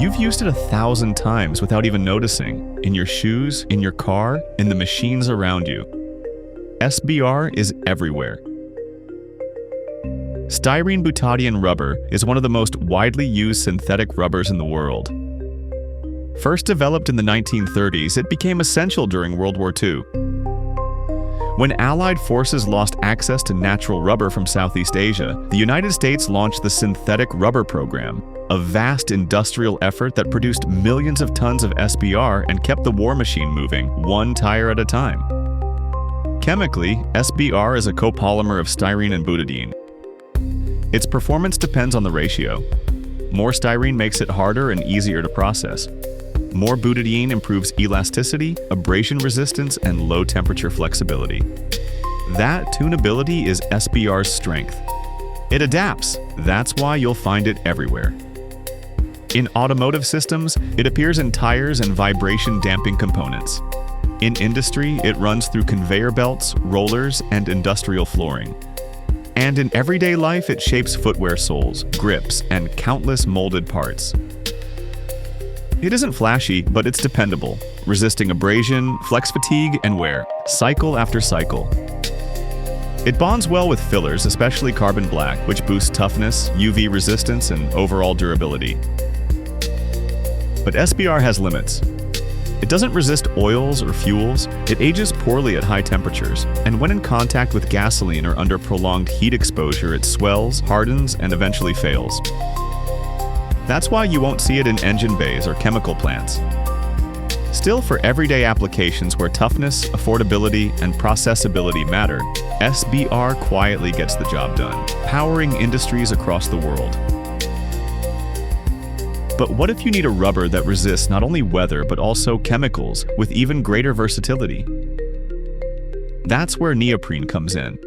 You've used it 1,000 times without even noticing, in your shoes, in your car, in the machines around you. SBR is everywhere. Styrene butadiene rubber is one of the most widely used synthetic rubbers in the world. First developed in the 1930s, it became essential during World War II. When Allied forces lost access to natural rubber from Southeast Asia, the United States launched the Synthetic Rubber Program, a vast industrial effort that produced millions of tons of SBR and kept the war machine moving, one tire at a time. Chemically, SBR is a copolymer of styrene and butadiene. Its performance depends on the ratio. More styrene makes it harder and easier to process. More butadiene improves elasticity, abrasion resistance, and low-temperature flexibility. That tunability is SBR's strength. It adapts. That's why you'll find it everywhere. In automotive systems, it appears in tires and vibration-damping components. In industry, it runs through conveyor belts, rollers, and industrial flooring. And in everyday life, it shapes footwear soles, grips, and countless molded parts. It isn't flashy, but it's dependable, resisting abrasion, flex fatigue, and wear, cycle after cycle. It bonds well with fillers, especially carbon black, which boosts toughness, UV resistance, and overall durability. But SBR has limits. It doesn't resist oils or fuels, it ages poorly at high temperatures, and when in contact with gasoline or under prolonged heat exposure, it swells, hardens, and eventually fails. That's why you won't see it in engine bays or chemical plants. Still, for everyday applications where toughness, affordability, and processability matter, SBR quietly gets the job done, powering industries across the world. But what if you need a rubber that resists not only weather but also chemicals with even greater versatility? That's where neoprene comes in.